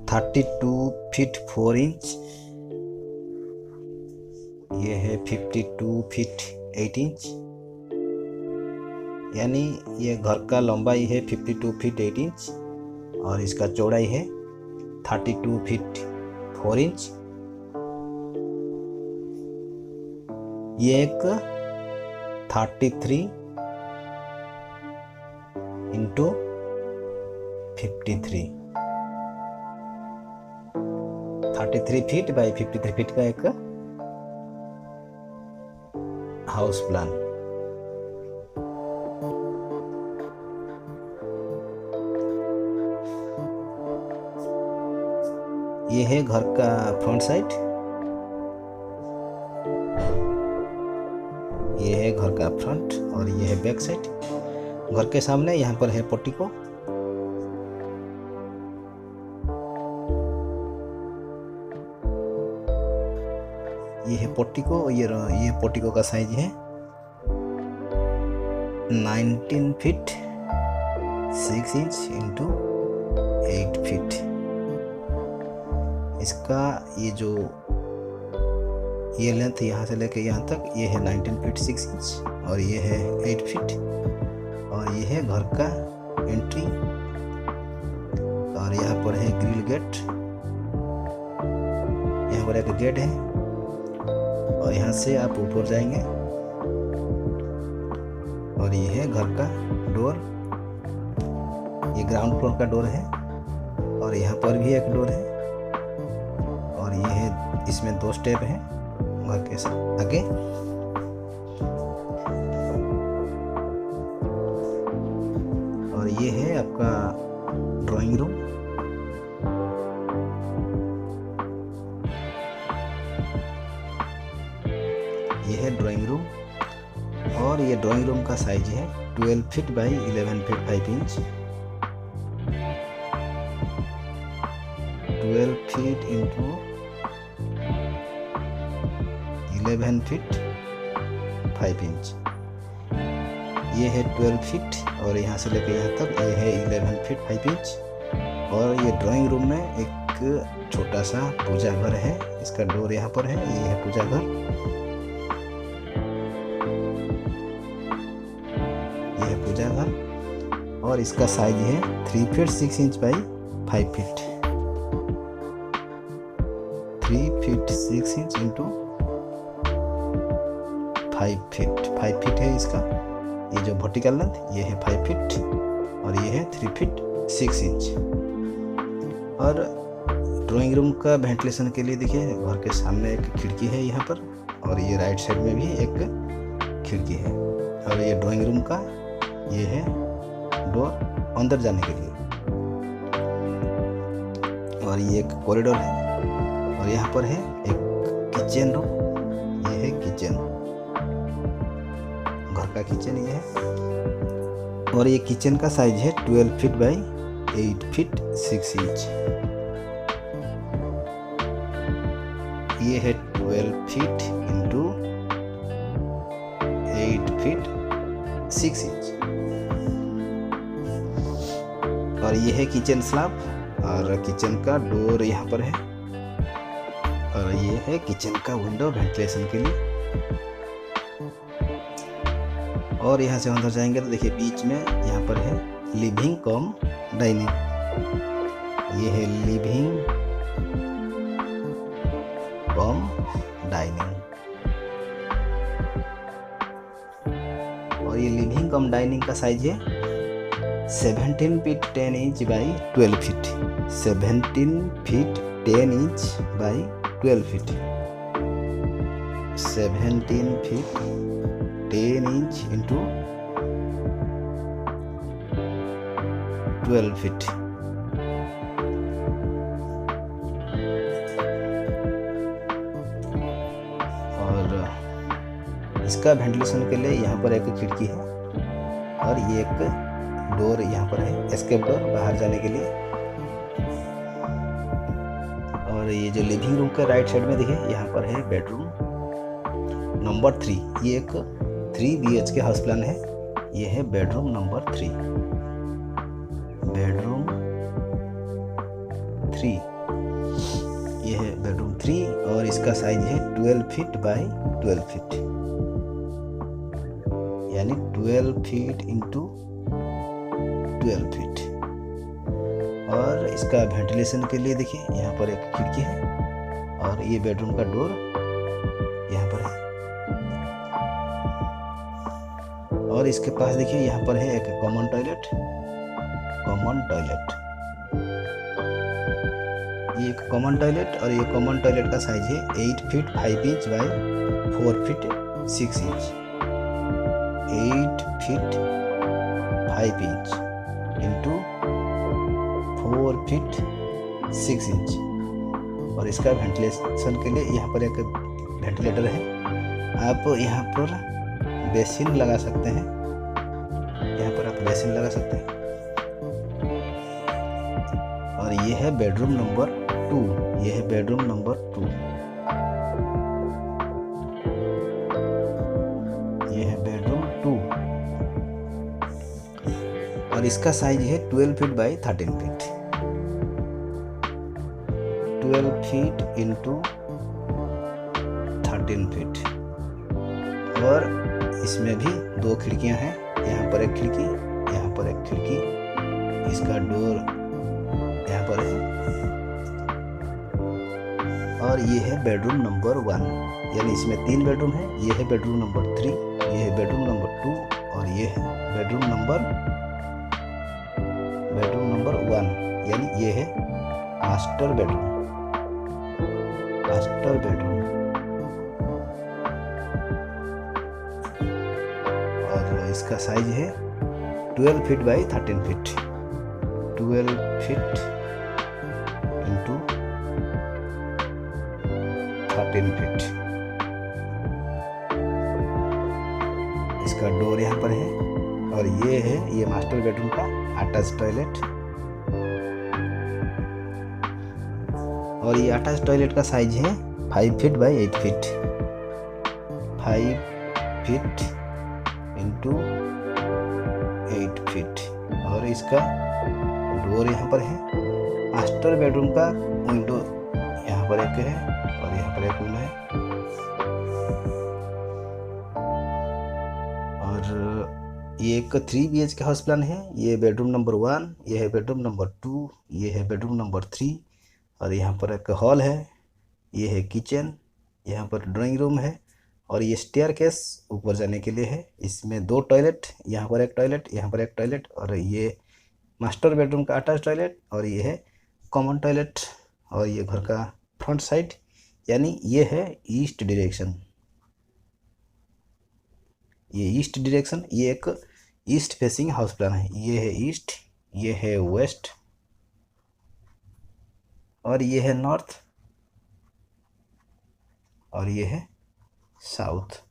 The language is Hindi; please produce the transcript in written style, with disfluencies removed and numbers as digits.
32 फीट 4 इंच, ये है 52 फीट 8 इंच, यानी ये घर का लंबाई है 52 फीट 8 इंच और इसका चौड़ाई है 32 फीट 4 इंच। ये एक 33 इंटू 33 फीट बाई 53 फीट का एक हाउस प्लान। ये है घर का फ्रंट साइड, ये है घर का फ्रंट और ये है बैक साइड। घर के सामने यहाँ पर है पोर्टिको, ये है पोर्टिको। ये पोर्टिको का साइज है 19 फीट 6 इंच इंटू 8 फीट। इसका ये लेंथ यहाँ से लेके यहाँ तक ये है 19 फीट 6 इंच और ये है 8 फीट। और ये है घर का एंट्री और यहाँ पर है ग्रिल गेट, यहाँ पर एक गेट है और यहाँ से आप ऊपर जाएंगे और ये है घर का डोर, ये ग्राउंड फ्लोर का डोर है और यहाँ पर भी एक डोर है और ये है, इसमें 2 स्टेप है घर के साथ आगे। और ये है आपका ड्राइंग रूम, ये है ड्राइंग रूम और ये ड्राइंग रूम का साइज है 12 feet by 11 feet 5 inch, 12 feet into 11 feet 5 inch. ये है 12 फीट और यहाँ से लेकर यहाँ तक ये है 11 फीट 5 इंच। और ये ड्राइंग रूम में एक छोटा सा पूजा घर है, इसका डोर यहाँ पर है, ये है पूजा घर। ये है पूजा घर और इसका साइज है 3 feet 6 inch by 5 feet, 3 feet 6 inch into 5 feet है इसका। ये जो वर्टिकल लेंथ ये है 5 फीट और ये है 3 फीट 6 इंच। और ड्राइंग रूम का वेंटिलेशन के लिए देखिए घर के सामने एक खिड़की है यहाँ पर और ये राइट साइड में भी एक खिड़की है। और ये ड्राइंग रूम का ये है डोर अंदर जाने के लिए और ये एक कॉरिडोर है और यहाँ पर है एक किचन रूम, ये है किचन, घर का किचन ये है। और ये किचन का साइज है 12 फीट बाई 8 फीट 6 इंच, ये है 12 फीट इंटू 8 फीट 6 इंच। और ये है किचन स्लैब और किचन का डोर यहाँ पर है और ये है किचन का विंडो वेंटिलेशन के लिए। और यहाँ से अंदर जाएंगे तो देखिए बीच में यहाँ पर है लिविंग कम डाइनिंग, ये है लिविंग कम डाइनिंग। और ये लिविंग कम डाइनिंग का साइज है 17 feet 10 inch by 12 feet, 17 feet 10 inch by 12 feet, 17 feet 10 inch into 12 feet. और इसका वेंटिलेशन के लिए यहाँ पर एक खिड़की है और ये एक डोर यहाँ पर है, एस्केप डोर बाहर जाने के लिए। और ये जो लिविंग रूम का राइट साइड में देखिए यहाँ पर है बेडरूम नंबर 3, ये एक 3 BHK हाउस प्लान है, ये है बेडरूम नंबर 3, बेडरूम 3। इसका साइज है 12 फीट बाय 12 फीट, यानी 12 फीट इंटू 12 फीट। और इसका वेंटिलेशन के लिए देखिए यहाँ पर एक खिड़की है और ये बेडरूम का डोर यहाँ पर है। और इसके पास देखिए यहाँ पर है एक कॉमन टॉयलेट। ये एक कॉमन टॉयलेट, और ये कॉमन टॉयलेट का साइज है 8 feet 5 inch by 4 feet 6 inch. 8 feet 5 inch into 4 feet 6 inch. और इसका वेंटिलेशन के लिए यहाँ पर एक वेंटिलेटर है। आप यहाँ पर बेसिन लगा सकते हैं, यहाँ पर आप बेसिन लगा सकते हैं। और ये है बेडरूम नंबर 2, ये है बेडरूम नंबर 2, ये है बेडरूम 2। और इसका साइज है 12 feet by 13 feet, 12 feet into 13 feet. और इसमें भी 2 खिड़कियां हैं, यहाँ पर एक खिड़की, यहाँ पर एक खिड़की। इसका डोर यहाँ पर है। और ये है बेडरूम नंबर 1, यानी इसमें 3 बेडरूम है। ये है बेडरूम नंबर 3, ये है बेडरूम नंबर 2, और ये है बेडरूम नंबर 1, यानी ये है मास्टर बेडरूम। और इसका साइज है 12 feet by 13 feet, 12 feet into 13 feet. इसका डोर यहाँ पर है। और ये मास्टर बेडरूम का अटैच टॉयलेट। और ये अटैच टॉयलेट का साइज है 5 feet by 8 feet, 5 feet into 8 feet. और इसका डोर यहाँ पर है। मास्टर बेडरूम का विंडो यहाँ पर एक है और यहाँ पर एक विंडो है। और ये एक 3 BHK हाउस प्लान है। ये बेडरूम नंबर 1, ये है बेडरूम नंबर 2, ये है बेडरूम नंबर 3। और यहाँ पर एक हॉल है, ये है किचन, यहाँ पर ड्राइंग रूम है। और ये स्टेयरकेस ऊपर जाने के लिए है। इसमें 2 टॉयलेट, यहाँ पर एक टॉयलेट, यहाँ पर एक टॉयलेट। और ये मास्टर बेडरूम का अटैच टॉयलेट, और ये है कॉमन टॉयलेट। और ये घर का फ्रंट साइड, यानी ये है ईस्ट डायरेक्शन। ये ईस्ट डायरेक्शन, ये एक ईस्ट फेसिंग हाउस प्लान है। ये है ईस्ट, ये है वेस्ट, और ये है नॉर्थ, और ये है साउथ।